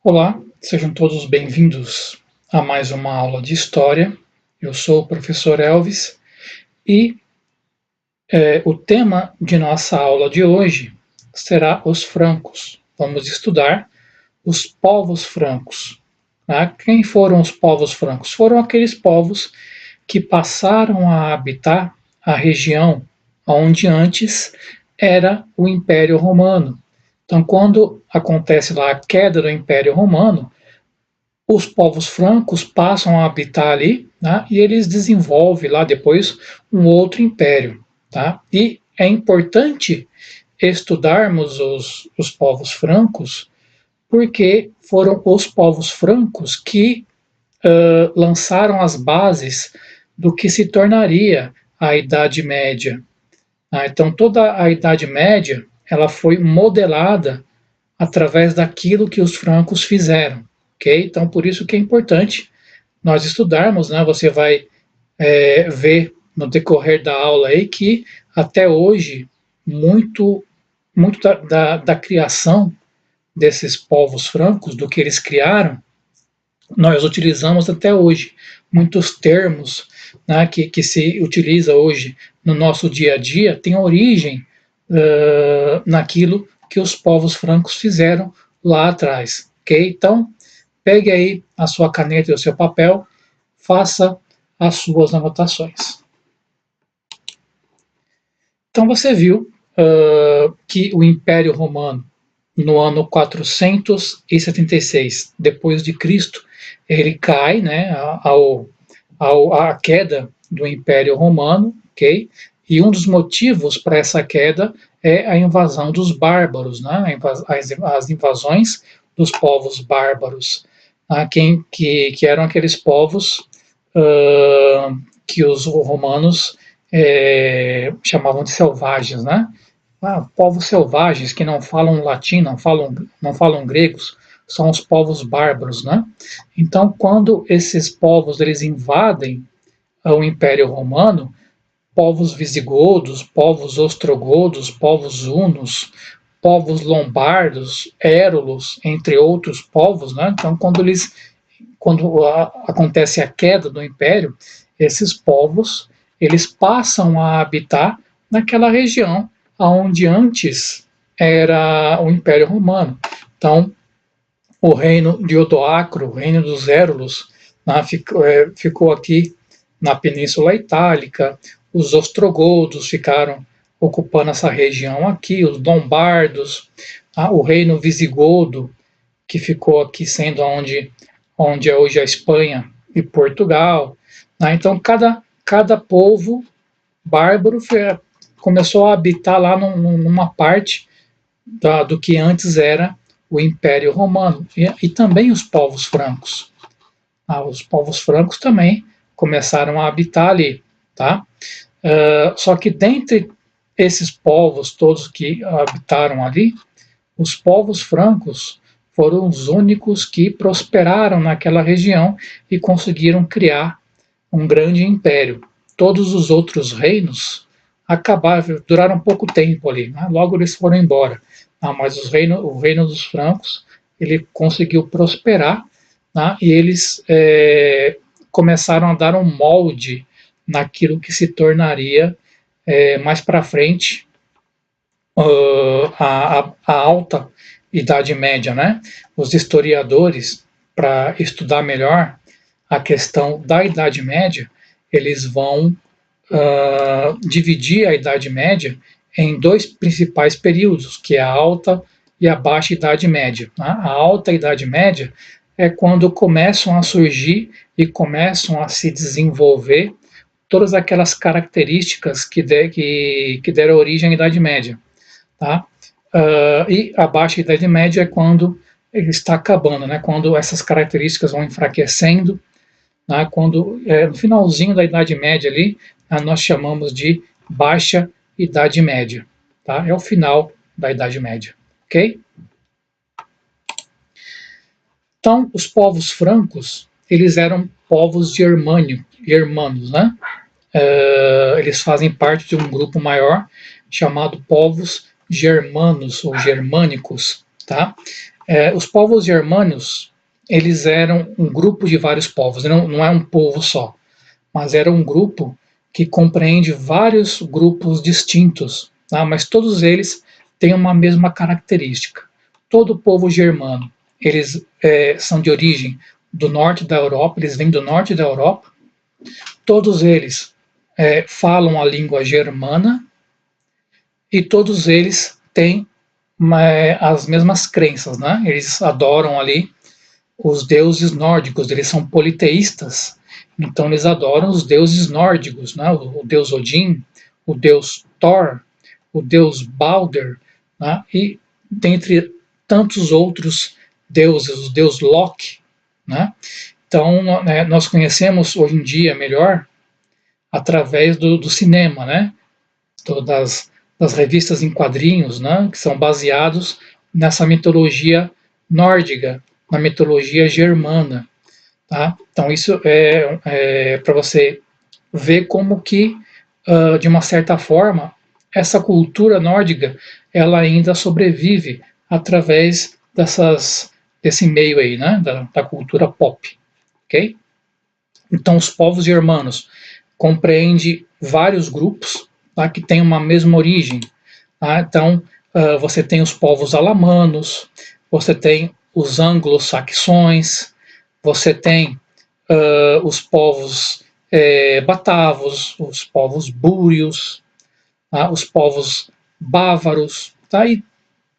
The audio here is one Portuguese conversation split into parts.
Olá, sejam todos bem-vindos a mais uma aula de História. Eu sou o professor Elvis e o tema de nossa aula de hoje será os francos. Vamos estudar os povos francos. Tá? Quem foram os povos francos? Foram aqueles povos que passaram a habitar a região onde antes era o Império Romano. Então, quando acontece lá a queda do Império Romano, os povos francos passam a habitar ali, né, e eles desenvolvem lá depois um outro império. Tá? E é importante estudarmos os povos francos, porque foram os povos francos que lançaram as bases do que se tornaria a Idade Média. Tá? Então, toda a Idade Média ela foi modelada através daquilo que os francos fizeram. Okay? Então, por isso que é importante nós estudarmos, né? Você vai ver no decorrer da aula aí que até hoje muito da criação desses povos francos, do que eles criaram, nós utilizamos até hoje. Muitos termos, né, que se utiliza hoje no nosso dia a dia têm origem naquilo que os povos francos fizeram lá atrás. Ok? Então, pegue aí a sua caneta e o seu papel, faça as suas anotações. Então você viu que o Império Romano, no ano 476 depois de Cristo, ele cai, né, à queda do Império Romano, ok? E um dos motivos para essa queda é a invasão dos bárbaros, né? As invasões dos povos bárbaros, né? que eram aqueles povos que os romanos chamavam de selvagens, né? Povos selvagens que não falam latim, não falam gregos, são os povos bárbaros, né? Então, quando esses povos eles invadem o Império Romano, povos visigodos, povos ostrogodos, povos hunos, povos lombardos, érulos, entre outros povos, né? Então, quando acontece a queda do Império, esses povos eles passam a habitar naquela região onde antes era o Império Romano. Então, o reino de Odoacro, o reino dos Érulos, né, ficou aqui na Península Itálica, os ostrogodos ficaram ocupando essa região aqui, os lombardos, o reino visigodo, que ficou aqui sendo onde é hoje a Espanha e Portugal. Né? Então, cada povo bárbaro começou a habitar lá numa parte do que antes era o Império Romano. E também os povos francos. Os povos francos também começaram a habitar ali. Tá? Só que dentre esses povos todos que habitaram ali, os povos francos foram os únicos que prosperaram naquela região e conseguiram criar um grande império. Todos os outros reinos duraram pouco tempo ali, né? Logo eles foram embora. Mas o reino dos francos ele conseguiu prosperar, né? E eles começaram a dar um molde naquilo que se tornaria mais para frente a alta Idade Média, né? Os historiadores, para estudar melhor a questão da Idade Média, eles vão dividir a Idade Média em dois principais períodos, que é a Alta e a Baixa Idade Média. Né? A Alta Idade Média é quando começam a surgir e começam a se desenvolver todas aquelas características que deram origem à Idade Média. Tá? E a Baixa Idade Média é quando ele está acabando, né? Quando essas características vão enfraquecendo, né? Quando no finalzinho da Idade Média ali, nós chamamos de Baixa Idade Média. Tá? É o final da Idade Média. Ok? Então, os povos francos, eles eram povos germanos, né? Eles fazem parte de um grupo maior chamado povos germanos ou germânicos, tá? Os povos germânicos, eles eram um grupo de vários povos, não é um povo só, mas era um grupo que compreende vários grupos distintos, tá? Mas todos eles têm uma mesma característica. Todo povo germano, eles são de origem do norte da Europa, eles vêm do norte da Europa, todos eles falam a língua germana e todos eles têm as mesmas crenças, né? Eles adoram ali os deuses nórdicos, eles são politeístas, então eles adoram os deuses nórdicos, né? O deus Odin, o deus Thor, o deus Balder, né? E dentre tantos outros deuses, o deus Loki, né? Então nós conhecemos hoje em dia melhor através do cinema, né? Das revistas em quadrinhos, né? Que são baseados nessa mitologia nórdica, na mitologia germana. Tá? Então, isso é para você ver como que, de uma certa forma, essa cultura nórdica ela ainda sobrevive através desse meio aí, né? da cultura pop. Okay? Então, os povos germanos compreendem vários grupos, tá? Que têm uma mesma origem. Tá? Então, você tem os povos alamanos, você tem os anglo-saxões, você tem os povos batavos, os povos búrios, tá? Os povos bávaros, tá? E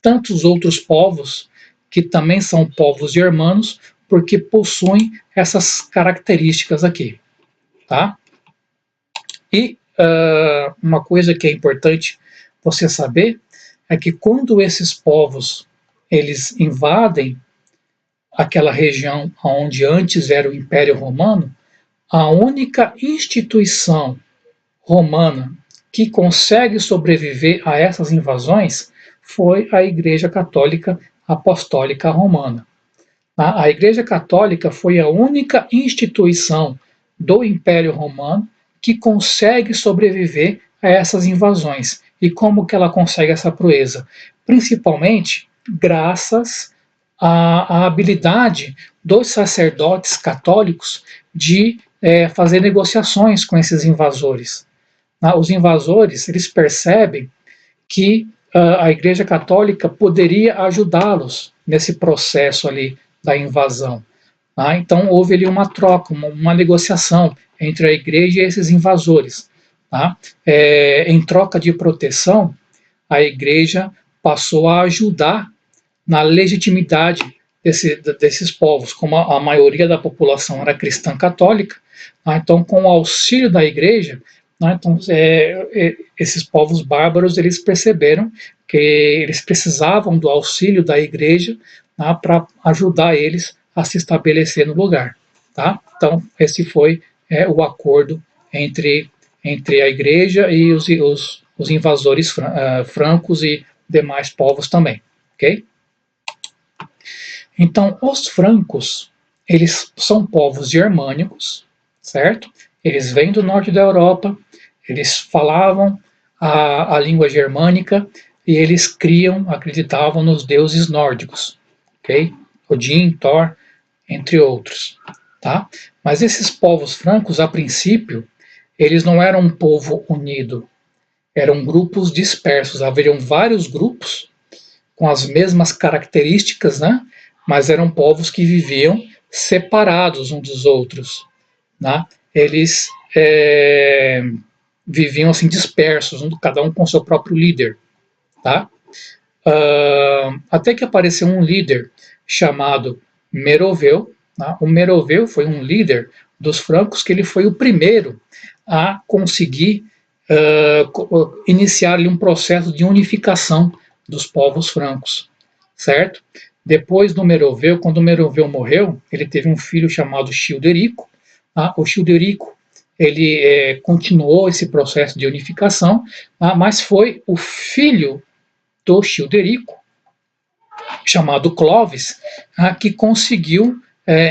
tantos outros povos que também são povos germanos, porque possuem essas características aqui. Tá? E uma coisa que é importante você saber é que quando esses povos eles invadem aquela região onde antes era o Império Romano, a única instituição romana que consegue sobreviver a essas invasões foi a Igreja Católica Apostólica Romana. A Igreja Católica foi a única instituição do Império Romano que consegue sobreviver a essas invasões. E como que ela consegue essa proeza? Principalmente graças à habilidade dos sacerdotes católicos de fazer negociações com esses invasores. Os invasores, eles percebem que a Igreja Católica poderia ajudá-los nesse processo ali da invasão. Tá? Então houve ali uma troca, uma negociação entre a Igreja e esses invasores. Tá? Em troca de proteção, a Igreja passou a ajudar na legitimidade desses povos, como a maioria da população era cristã católica. Tá? Então, com o auxílio da Igreja, então, esses povos bárbaros eles perceberam que eles precisavam do auxílio da Igreja, tá, para ajudar eles a se estabelecer no lugar. Tá? Então, esse foi o acordo entre a Igreja e os invasores francos e demais povos também. Okay? Então, os francos, eles são povos germânicos, certo? Eles vêm do norte da Europa, eles falavam a língua germânica e eles acreditavam nos deuses nórdicos, ok? Odin, Thor, entre outros, tá? Mas esses povos francos, a princípio, eles não eram um povo unido, eram grupos dispersos, haveriam vários grupos com as mesmas características, né? Mas eram povos que viviam separados uns dos outros, né? Eles viviam assim dispersos, cada um com seu próprio líder, tá? Até que apareceu um líder chamado Meroveu. Tá? O Meroveu foi um líder dos francos que ele foi o primeiro a conseguir iniciar ali um processo de unificação dos povos francos, certo? Depois do Meroveu, quando o Meroveu morreu, ele teve um filho chamado Childerico. Tá? O Childerico ele continuou esse processo de unificação, tá? Mas foi o filho do Childerico, chamado Clovis, tá? Que conseguiu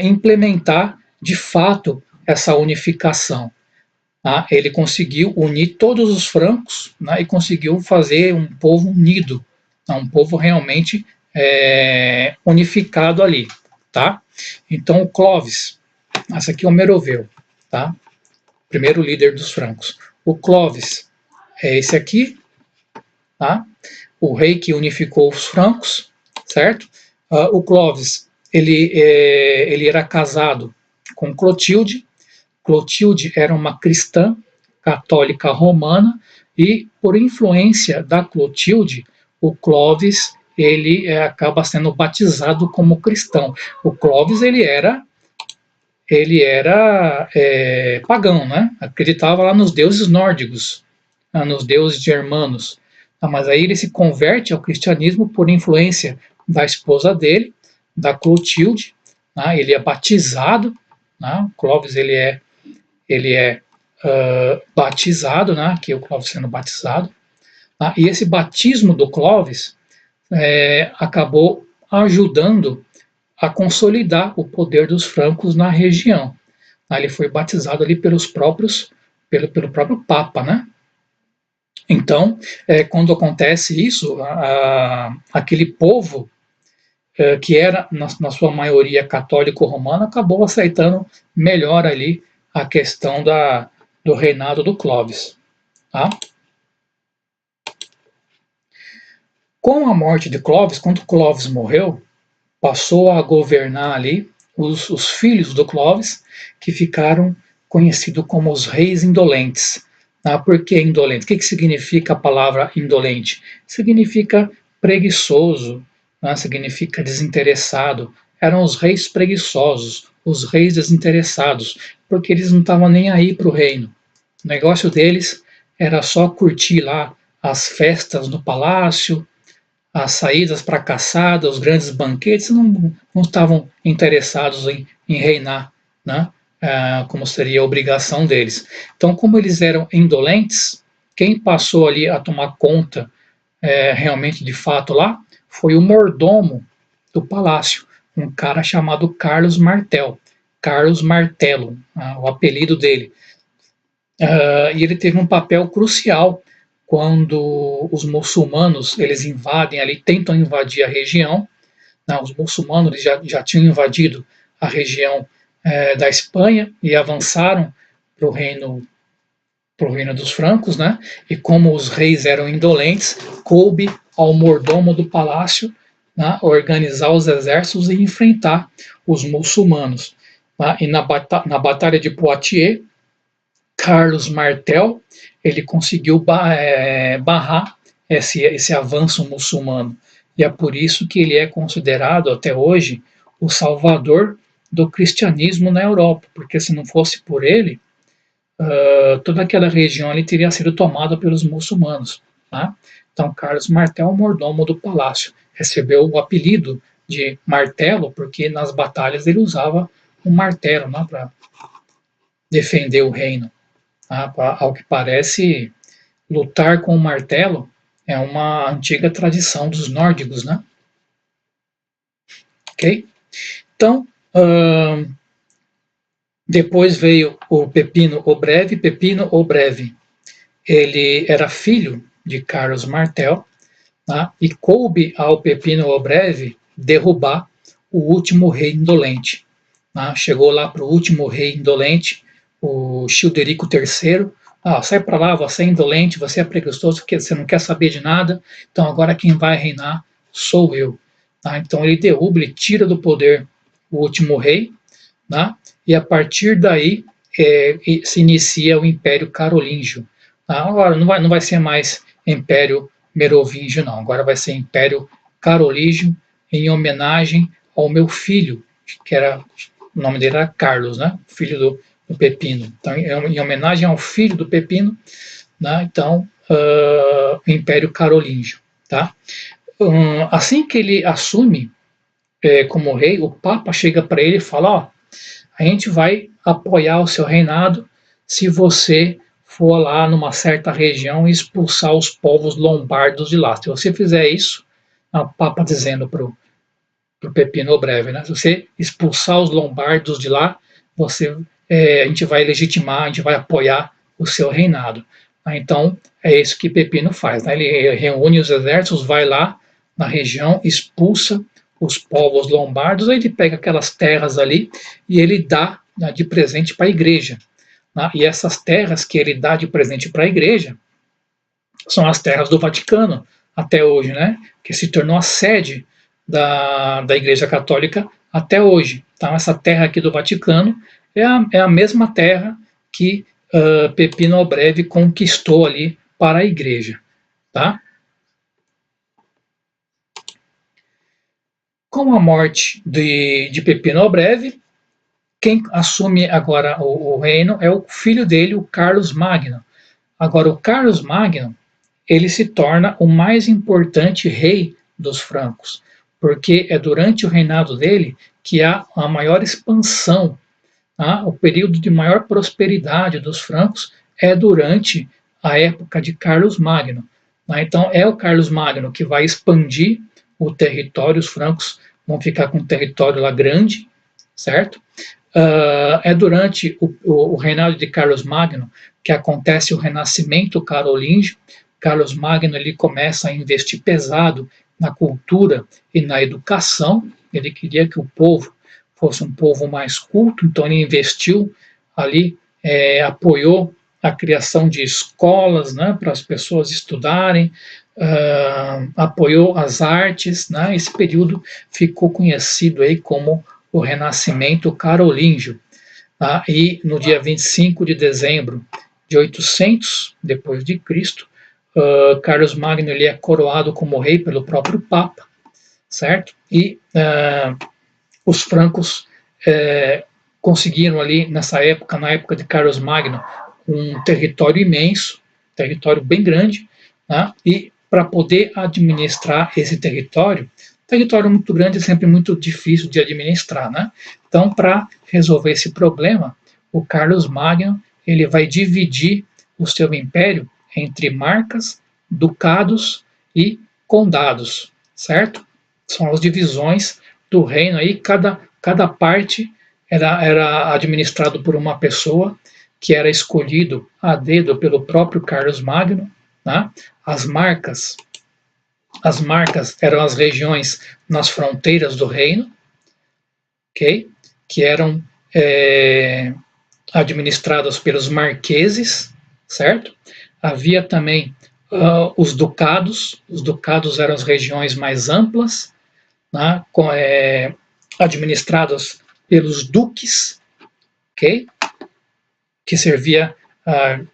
implementar de fato essa unificação. Tá? Ele conseguiu unir todos os francos, né? E conseguiu fazer um povo unido, tá? Um povo realmente unificado ali, tá? Então o Clovis, esse aqui é o Meroveu, tá? Primeiro líder dos francos. O Clovis é esse aqui, tá? O rei que unificou os francos, certo? O Clovis, ele era casado com Clotilde. Clotilde era uma cristã católica romana e, por influência da Clotilde, o Clovis ele acaba sendo batizado como cristão. O Clovis ele era pagão, né? Acreditava lá nos deuses nórdicos, nos deuses germanos. Mas aí ele se converte ao cristianismo por influência da esposa dele, da Clotilde. Né? Ele é batizado. Né? Clovis ele é batizado, né? Aqui o Clovis sendo batizado. Tá? E esse batismo do Clovis acabou ajudando a consolidar o poder dos francos na região. Ele foi batizado ali pelo próprio Papa, né? Então, quando acontece isso, aquele povo que era, na sua maioria, católico-romano, acabou aceitando melhor ali a questão do reinado do Clovis. Tá? Com a morte de Clovis, quando Clovis morreu, passou a governar ali os filhos do Clovis, que ficaram conhecidos como os reis indolentes. Por que indolente? O que significa a palavra indolente? Significa preguiçoso, significa desinteressado. Eram os reis preguiçosos, os reis desinteressados, porque eles não estavam nem aí para o reino. O negócio deles era só curtir lá as festas no palácio, as saídas para a caçada, os grandes banquetes, não estavam interessados em reinar, né? Como seria a obrigação deles. Então, como eles eram indolentes, quem passou ali a tomar conta realmente de fato lá foi o mordomo do palácio, um cara chamado Carlos Martel, Carlos Martelo, o apelido dele. E ele teve um papel crucial quando os muçulmanos eles invadem ali, tentam invadir a região. Os muçulmanos eles já tinham invadido a região da Espanha e avançaram para o reino dos francos, né? E como os reis eram indolentes, coube ao mordomo do palácio, né, organizar os exércitos e enfrentar os muçulmanos. Tá? E na batalha de Poitiers, Carlos Martel ele conseguiu barrar esse avanço muçulmano. E é por isso que ele é considerado até hoje o salvador do cristianismo na Europa, porque se não fosse por ele, toda aquela região ali teria sido tomada pelos muçulmanos. Tá? Então, Carlos Martel, mordomo do palácio, recebeu o apelido de martelo porque nas batalhas ele usava um martelo, né, para defender o reino. Ao que parece, lutar com o martelo é uma antiga tradição dos nórdicos, né? Ok? Então, depois veio o Pepino o Breve. Pepino o Breve, ele era filho de Carlos Martel, tá? E coube ao Pepino o Breve derrubar o último rei indolente. Tá? Chegou lá para o último rei indolente, o Childerico III. Sai para lá, você é indolente, você é preguiçoso, porque você não quer saber de nada, então agora quem vai reinar sou eu. Tá? Então ele derruba, ele tira do poder o último rei, tá? E a partir daí se inicia o Império Carolíngio. Tá? Agora não vai ser mais Império Merovingio, não, agora vai ser Império Carolíngio, em homenagem ao meu filho, que era, o nome dele era Carlos, né? Filho do Pepino. Então, em homenagem ao filho do Pepino, né? Então, o Império Carolíngio. Tá? Assim que ele assume como rei, o Papa chega para ele e fala: ó, a gente vai apoiar o seu reinado se você for lá numa certa região e expulsar os povos lombardos de lá. Se você fizer isso, o Papa dizendo para o Pepino o Breve, né? Se você expulsar os lombardos de lá, a gente vai legitimar, a gente vai apoiar o seu reinado. Então, é isso que Pepino faz. Né? Ele reúne os exércitos, vai lá, na região, expulsa os povos lombardos, ele pega aquelas terras ali e ele dá, né, de presente para a igreja. Né? E essas terras que ele dá de presente para a igreja são as terras do Vaticano, até hoje, né? Que se tornou a sede da Igreja Católica até hoje. Então, essa terra aqui do Vaticano é a mesma terra que Pepino o Breve conquistou ali para a igreja. Tá? Com a morte de Pepino o Breve, quem assume agora o reino é o filho dele, o Carlos Magno. Agora, o Carlos Magno, ele se torna o mais importante rei dos francos, porque é durante o reinado dele que há a maior expansão, tá? O período de maior prosperidade dos francos é durante a época de Carlos Magno. Tá? Então, é o Carlos Magno que vai expandir o território, os francos vão ficar com um território lá grande, certo? É durante o reinado de Carlos Magno que acontece o renascimento carolíngio. Carlos Magno ele começa a investir pesado na cultura e na educação. Ele queria que o povo fosse um povo mais culto, então ele investiu ali, apoiou a criação de escolas, né, para as pessoas estudarem, apoiou as artes, né. Esse período ficou conhecido aí como o Renascimento Carolíngio. Tá? E no dia 25 de dezembro de 800 depois de Cristo, Carlos Magno ele é coroado como rei pelo próprio Papa, certo? E os francos conseguiram ali nessa época, na época de Carlos Magno, um território imenso, território bem grande, né? E para poder administrar esse território muito grande é sempre muito difícil de administrar, né? Então, para resolver esse problema, o Carlos Magno ele vai dividir o seu império entre marcas, ducados e condados, certo? São as divisões do reino aí, cada parte era administrado por uma pessoa que era escolhido a dedo pelo próprio Carlos Magno, né? As marcas eram as regiões nas fronteiras do reino, okay? Que eram administradas pelos marqueses, certo? Havia também os ducados eram as regiões mais amplas, né? Administradas pelos duques, okay? Que servia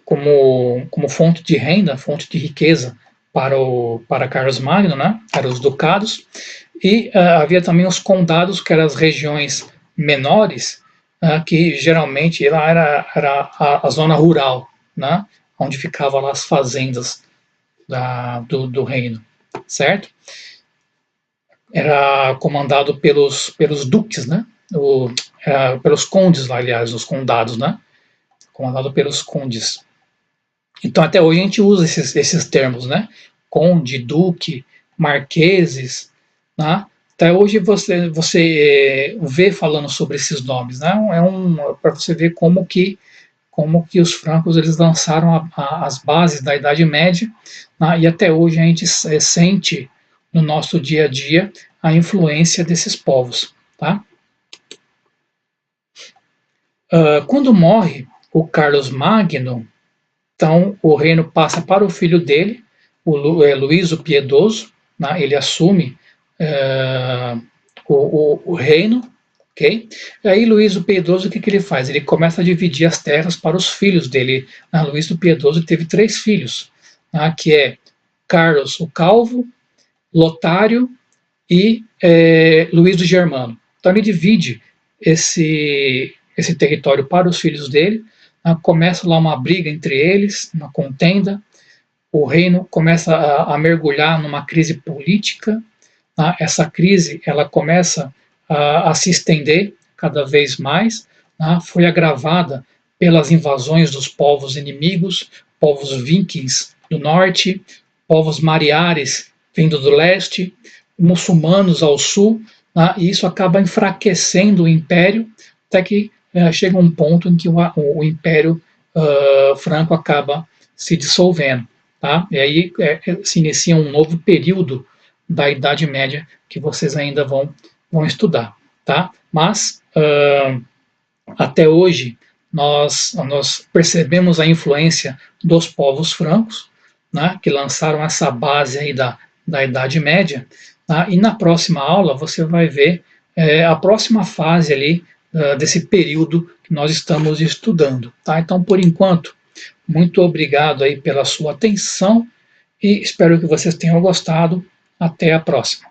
como fonte de renda, fonte de riqueza para Carlos Magno, né? Eram os ducados, e havia também os condados, que eram as regiões menores, que geralmente lá era a zona rural, né? Onde ficavam lá as fazendas do reino, certo? Era comandado pelos duques, né? Pelos condes lá, aliás, os condados, né? Comandado pelos condes. Então, até hoje a gente usa esses termos, né? Conde, duque, marqueses, né? Até hoje você vê falando sobre esses nomes, né? Para você ver como que os francos eles lançaram as bases da Idade Média, né? E até hoje a gente sente no nosso dia a dia a influência desses povos, tá? Quando morre o Carlos Magno, então o reino passa para o filho dele, o Luís o Piedoso, né? Ele assume o reino, ok? E aí Luís o Piedoso, o que ele faz? Ele começa a dividir as terras para os filhos dele. Luís o Piedoso teve 3 filhos, né? Que é Carlos o Calvo, Lotário e Luís do Germano. Então ele divide esse território para os filhos dele, né? Começa lá uma briga entre eles, uma contenda, o reino começa a mergulhar numa crise política, né? Essa crise ela começa a se estender cada vez mais, né? Foi agravada pelas invasões dos povos inimigos, povos vikings do norte, povos mariares vindo do leste, muçulmanos ao sul, né? E isso acaba enfraquecendo o império, até que chega um ponto em que o império franco acaba se dissolvendo. Tá? E aí se inicia um novo período da Idade Média que vocês ainda vão estudar, tá? Mas até hoje nós percebemos a influência dos povos francos, né, que lançaram essa base aí da Idade Média, tá? E na próxima aula você vai ver a próxima fase ali desse período que nós estamos estudando, tá? Então, por enquanto, muito obrigado aí pela sua atenção e espero que vocês tenham gostado. Até a próxima.